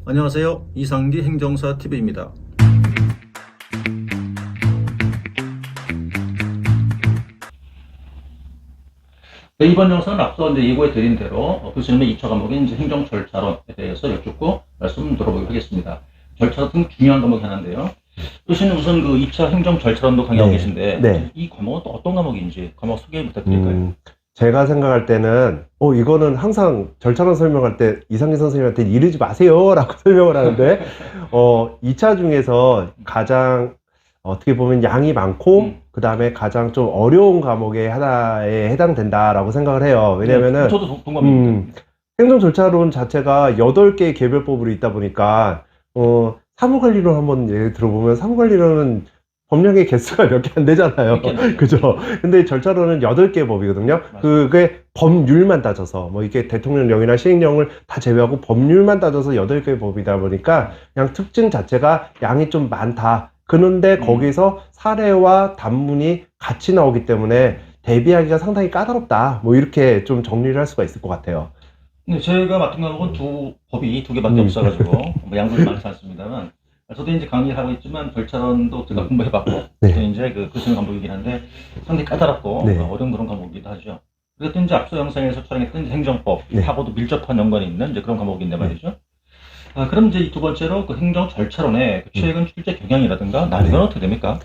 안녕하세요. 이상기 행정사 TV입니다. 네, 이번 영상은 앞서 예고해 드린 대로 교수님의 2차 과목인 행정 절차론에 대해서 여쭙고 말씀 들어보도록 하겠습니다. 절차가 등 중요한 과목이 하나인데요. 교수님 우선 그 2차 행정 절차론도 강의하고 계신데 네. 이 과목은 또 어떤 과목인지 과목 소개 부탁드릴까요? 제가 생각할 때는, 이거는 항상 절차론 설명할 때 이상기 선생님한테 이러지 마세요 라고 설명을 하는데, 2차 중에서 가장 어떻게 보면 양이 많고, 그 다음에 가장 좀 어려운 과목의 하나에 해당된다라고 생각을 해요. 왜냐면은, 저도 동감입니다. 행정 절차론 자체가 8개의 개별법으로 있다 보니까, 사무관리론 한번 예를 들어보면, 사무관리론은 법령의 개수가 몇 개 안 되잖아요. 그죠? 근데 절차론은 8개의 법이거든요. 그게 법률만 따져서, 뭐 이게 대통령령이나 시행령을 다 제외하고 법률만 따져서 8개의 법이다 보니까 그냥 특징 자체가 양이 좀 많다. 그런데 거기서 사례와 단문이 같이 나오기 때문에 대비하기가 상당히 까다롭다. 뭐 이렇게 좀 정리를 할 수가 있을 것 같아요. 근데 제가 맡은 과목은 법이 두 개밖에 없어가지고 뭐 양도는 많지 않습니다만 저도 이제 강의를 하고 있지만 절차론도 제가 공부해봤고 네. 또 이제 그 교수님 과목이긴 한데 상당히 까다롭고 네. 어려운 그런 과목이기도 하죠. 그래서 이제 앞서 영상에서 촬영했던 행정법 네. 하고도 밀접한 연관이 있는 이제 그런 과목인데 말이죠. 그럼 이제 두 번째로 그 행정 절차론의 그 최근 출제 경향이라든가 난이도는 어떻게 됩니까?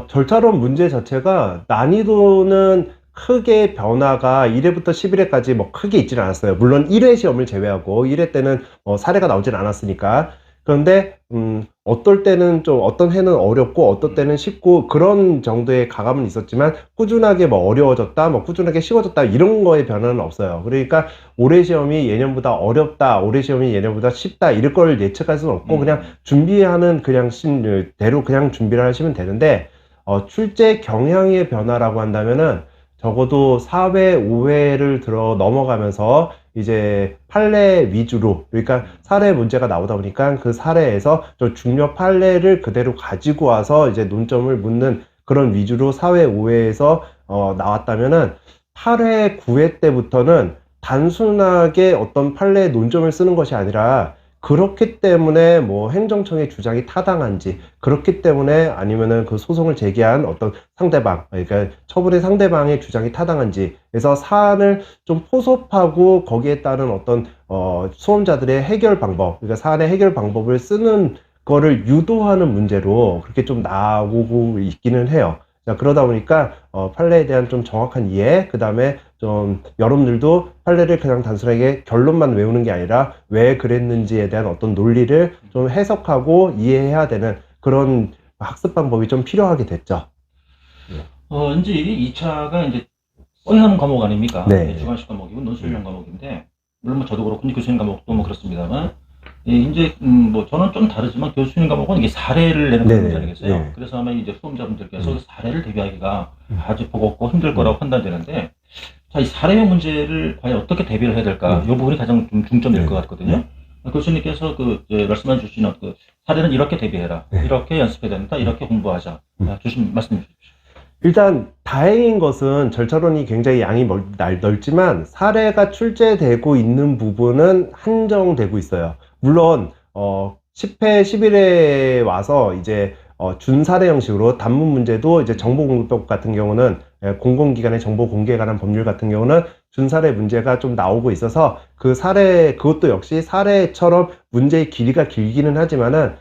절차론 문제 자체가 난이도는 크게 변화가 1회부터 11회까지 뭐 크게 있지는 않았어요. 물론 1회 시험을 제외하고 1회 때는 사례가 나오진 않았으니까. 그런데 어떨 때는 좀 어떤 해는 어렵고 어떤 때는 쉽고 그런 정도의 가감은 있었지만 꾸준하게 뭐 어려워졌다, 뭐 꾸준하게 쉬워졌다 이런 거의 변화는 없어요. 그러니까 올해 시험이 예년보다 어렵다, 올해 시험이 예년보다 쉽다 이럴 걸 예측할 수는 없고 그냥 준비하는 그냥 대로 그냥 준비를 하시면 되는데 출제 경향의 변화라고 한다면은 적어도 4회, 5회를 들어 넘어가면서 이제 판례 위주로, 그러니까 사례 문제가 나오다 보니까 그 사례에서 저 중요 판례를 그대로 가지고 와서 이제 논점을 묻는 그런 위주로 4회, 5회에서 나왔다면은 8회, 9회 때부터는 단순하게 어떤 판례 논점을 쓰는 것이 아니라 그렇기 때문에 뭐 행정청의 주장이 타당한지, 그렇기 때문에 아니면은 그 소송을 제기한 어떤 상대방, 그러니까 처분의 상대방의 주장이 타당한지, 그래서 사안을 좀 포섭하고 거기에 따른 어떤 수험자들의 해결 방법, 그러니까 사안의 해결 방법을 쓰는 거를 유도하는 문제로 그렇게 좀 나오고 있기는 해요. 자, 그러다 보니까 판례에 대한 좀 정확한 이해, 그 다음에 좀 여러분들도 판례를 그냥 단순하게 결론만 외우는 게 아니라 왜 그랬는지에 대한 어떤 논리를 좀 해석하고 이해해야 되는 그런 학습 방법이 좀 필요하게 됐죠. 이제 2차가 이제 써야 하는 과목 아닙니까? 네. 주관식 과목이고 논술형 과목인데 물론 뭐 저도 그렇고 교수님 과목도 뭐 그렇습니다만 이제 뭐 저는 좀 다르지만 교수님 과목은 이게 사례를 내는 네네. 과목이 아니겠어요? 네. 그래서 아마 이제 수험자분들께서 그 사례를 대비하기가 아주 버겁고 힘들 거라고 판단되는데 자, 이 사례형 문제를 과연 어떻게 대비를 해야 될까? 이 부분이 가장 좀 중점일 것 같거든요. 교수님께서 말씀해 주신 그 사례는 이렇게 대비해라, 이렇게 연습해야 된다, 이렇게 공부하자. 말씀해 주십시오. 일단 다행인 것은 절차론이 굉장히 양이 넓지만 사례가 출제되고 있는 부분은 한정되고 있어요. 물론 10회, 11회에 와서 이제 준사례 형식으로 단문 문제도 이제 정보공개법 같은 경우는 공공기관의 정보 공개에 관한 법률 같은 경우는 준사례 문제가 좀 나오고 있어서 그 사례, 그것도 역시 사례처럼 문제의 길이가 길기는 하지만은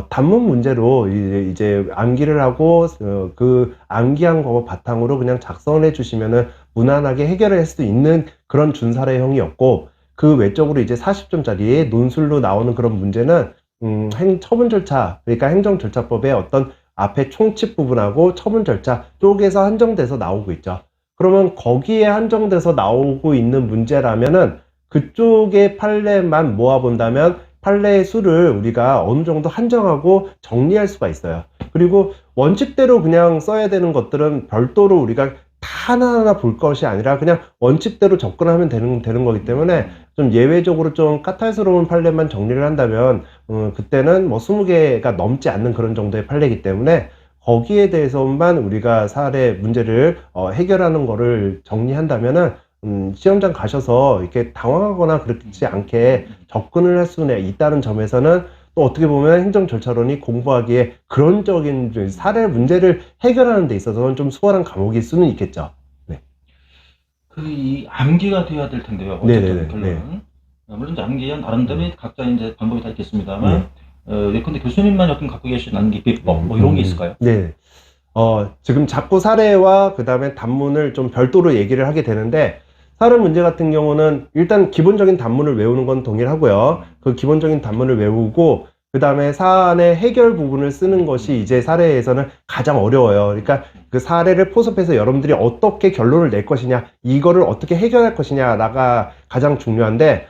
단문 문제로 이제 암기를 하고 그 암기한 거 바탕으로 그냥 작성을 해주시면은 무난하게 해결을 할 수 있는 그런 준사례형이었고 그 외적으로 이제 40점짜리 논술로 나오는 그런 문제는 처분 절차, 그러니까 행정절차법의 어떤 앞에 총칙 부분하고 처분 절차 쪽에서 한정돼서 나오고 있죠. 그러면 거기에 한정돼서 나오고 있는 문제라면은 그쪽의 판례만 모아본다면 판례의 수를 우리가 어느 정도 한정하고 정리할 수가 있어요. 그리고 원칙대로 그냥 써야 되는 것들은 별도로 우리가 다 하나하나 볼 것이 아니라 그냥 원칙대로 접근하면 되는 거기 때문에 좀 예외적으로 좀 까탈스러운 판례만 정리를 한다면 그때는 뭐 20개가 넘지 않는 그런 정도의 판례이기 때문에 거기에 대해서만 우리가 사례 문제를 해결하는 거를 정리한다면은 시험장 가셔서 이렇게 당황하거나 그렇지 않게 접근을 할 수는 있다는 점에서는 또 어떻게 보면 행정 절차론이 공부하기에 그런적인 사례 문제를 해결하는 데 있어서는 좀 수월한 과목일 수는 있겠죠. 이 암기가 돼야 될 텐데요. 네네네. 어쨌든 결론은. 물론 이제 암기는 나름대로 각자 이제 방법이 다 있겠습니다만, 예컨대 교수님만 어떤 갖고 계신 암기 비법, 뭐 이런 게 있을까요? 네. 지금 자꾸 사례와 그 다음에 단문을 좀 별도로 얘기를 하게 되는데, 사례 문제 같은 경우는 일단 기본적인 단문을 외우는 건 동일하고요. 그 기본적인 단문을 외우고, 그 다음에 사안의 해결 부분을 쓰는 것이 이제 사례에서는 가장 어려워요. 그러니까 그 사례를 포섭해서 여러분들이 어떻게 결론을 낼 것이냐, 이거를 어떻게 해결할 것이냐가 가장 중요한데,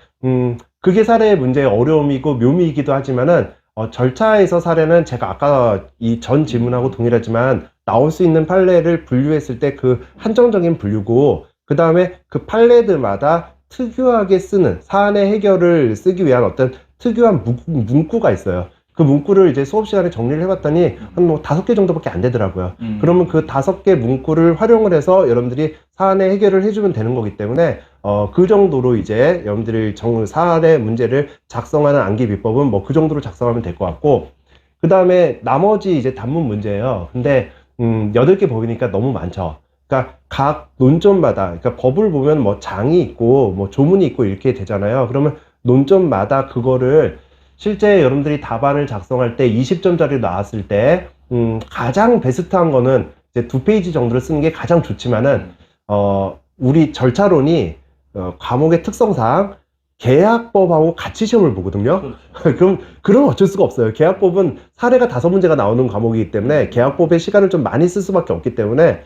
그게 사례의 문제의 어려움이고 묘미이기도 하지만은, 절차에서 사례는 제가 아까 이 전 질문하고 동일하지만 나올 수 있는 판례를 분류했을 때 그 한정적인 분류고, 그 다음에 그 판례들마다 특유하게 쓰는 사안의 해결을 쓰기 위한 어떤 특유한 문구가 있어요. 그 문구를 이제 수업 시간에 정리를 해봤더니 한 뭐 5개 정도밖에 안 되더라고요. 그러면 그 5개 문구를 활용을 해서 여러분들이 사안의 해결을 해주면 되는 거기 때문에 그 정도로 이제 여러분들이 사안의 문제를 작성하는 암기 비법은 뭐 그 정도로 작성하면 될 것 같고, 그 다음에 나머지 이제 단문 문제예요. 근데 8개 법이니까 너무 많죠. 그러니까 각 논점마다, 그러니까 법을 보면 뭐 장이 있고 뭐 조문이 있고 이렇게 되잖아요. 그러면 논점마다 그거를 실제 여러분들이 답안을 작성할 때 20점짜리 나왔을 때 가장 베스트한 거는 이제 2페이지 정도를 쓰는 게 가장 좋지만은 우리 절차론이 과목의 특성상 계약법하고 같이 시험을 보거든요. 그럼 어쩔 수가 없어요. 계약법은 사례가 5문제가 나오는 과목이기 때문에 계약법의 시간을 좀 많이 쓸 수밖에 없기 때문에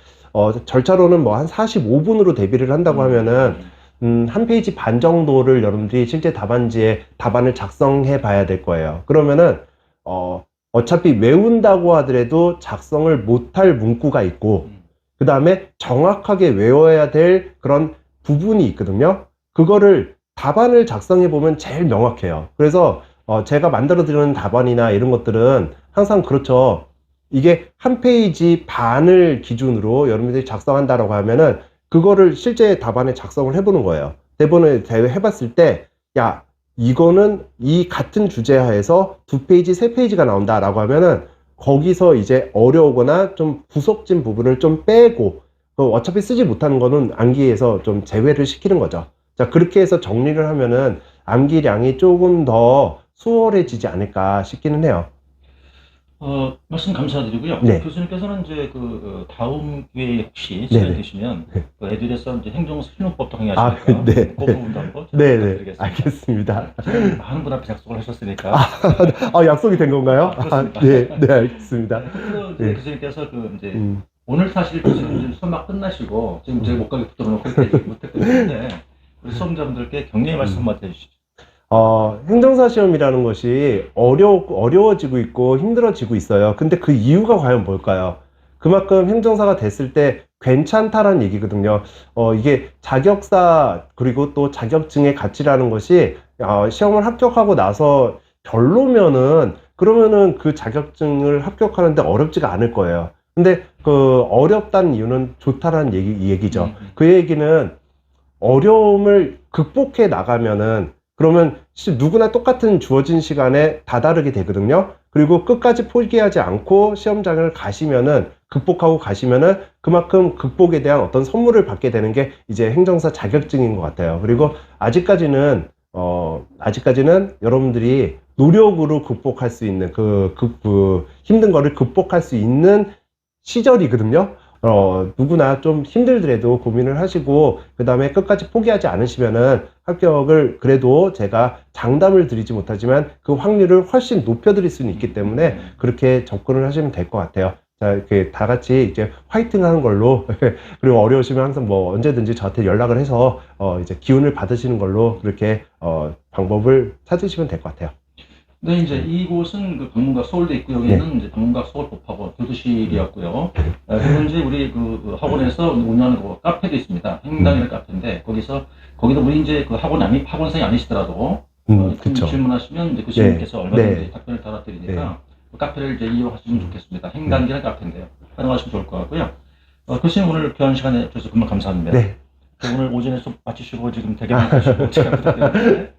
절차로는 뭐 한 45분으로 대비를 한다고 하면은 한 페이지 반 정도를 여러분들이 실제 답안지에 답안을 작성해 봐야 될 거예요. 그러면은 어차피 외운다고 하더라도 작성을 못할 문구가 있고, 그 다음에 정확하게 외워야 될 그런 부분이 있거든요. 그거를 답안을 작성해 보면 제일 명확해요. 그래서 제가 만들어 드리는 답안이나 이런 것들은 항상 그렇죠. 이게 한 페이지 반을 기준으로 여러분들이 작성한다라고 하면은 그거를 실제 답안에 작성을 해보는 거예요. 대본을 해봤을 때, 야, 이거는 이 같은 주제하에서 2페이지, 3페이지가 나온다라고 하면은 거기서 이제 어려우거나 좀 부속진 부분을 좀 빼고, 어차피 쓰지 못하는 거는 암기에서 좀 제외를 시키는 거죠. 자, 그렇게 해서 정리를 하면은 암기량이 조금 더 수월해지지 않을까 싶기는 해요. 말씀 감사드리고요. 네. 교수님께서는 이제 다음 기회에 혹시 시간이 되시면 에듀에서 이제 행정사 실무법 강의하시니까 네. 그 부분도 한번 네, 부탁드리겠습니다. 알겠습니다. 지금 많은 분 앞에 약속을 하셨으니까. 약속이 된 건가요? 그렇습니다. 네, 알겠습니다. 네. 교수님께서 이제 오늘 사실 교수님 수업 막 끝나시고 지금 제가 못 가게 붙들어놓고 그렇게 못했기 때문에 우리 수험자분들께 격려의 말씀 한번 해주시죠. 행정사 시험이라는 것이 어려워지고 있고 힘들어지고 있어요. 근데 그 이유가 과연 뭘까요? 그만큼 행정사가 됐을 때 괜찮다라는 얘기거든요. 이게 자격사 그리고 또 자격증의 가치라는 것이 시험을 합격하고 나서 별로면은 그러면은 그 자격증을 합격하는데 어렵지가 않을 거예요. 근데 그 어렵다는 이유는 좋다라는 얘기죠. 그 얘기는 어려움을 극복해 나가면은 그러면 누구나 똑같은 주어진 시간에 다다르게 되거든요. 그리고 끝까지 포기하지 않고 시험장을 가시면은 극복하고 가시면은 그만큼 극복에 대한 어떤 선물을 받게 되는 게 이제 행정사 자격증인 것 같아요. 그리고 아직까지는 여러분들이 노력으로 극복할 수 있는 힘든 거를 극복할 수 있는 시절이거든요. 누구나 좀 힘들더라도 고민을 하시고 그 다음에 끝까지 포기하지 않으시면은 합격을 그래도 제가 장담을 드리지 못하지만 그 확률을 훨씬 높여드릴 수는 있기 때문에 그렇게 접근을 하시면 될 것 같아요. 자, 이렇게 다 같이 이제 화이팅 하는 걸로 그리고 어려우시면 항상 뭐 언제든지 저한테 연락을 해서 이제 기운을 받으시는 걸로 그렇게 방법을 찾으시면 될 것 같아요. 네, 이제 이곳은 방문각 서울대 입구역에는 이제 방문각 서울법학원 교도실이었고요. 그리고 이제 우리 학원에서 운영하는 카페도 있습니다. 행당이라는 카페인데 거기도 우리 이제 학원생이 아니시더라도 질문하시면 이제 교수님께서 얼마든지 답변을 달아드리니까 그 카페를 이제 이용하시면 좋겠습니다. 행당이라는 카페인데요. 활용하시면 좋을 것 같고요. 교수님 오늘 귀한 시간에 주셔서 정말 감사합니다. 네, 오늘 오전에 수업 마치시고 지금 대기만 하시고 제가 부탁드리는데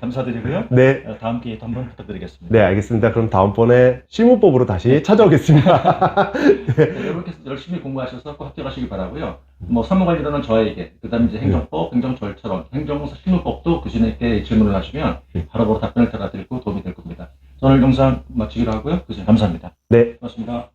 감사드리고요. 네. 다음 기회에 또 한번 부탁드리겠습니다. 네, 알겠습니다. 그럼 다음번에 실무법으로 다시 찾아오겠습니다. 여러분께서 열심히 공부하셔서 꼭 합격하시기 바라고요. 뭐 사무관리로는 저에게, 그다음에 이제 행정법, 행정절차론, 행정사 실무법도 교수님께 질문을 하시면 바로바로 답변을 드리고 도움이 될 겁니다. 오늘 영상 마치기로 하고요. 교수님 감사합니다. 네. 고맙습니다.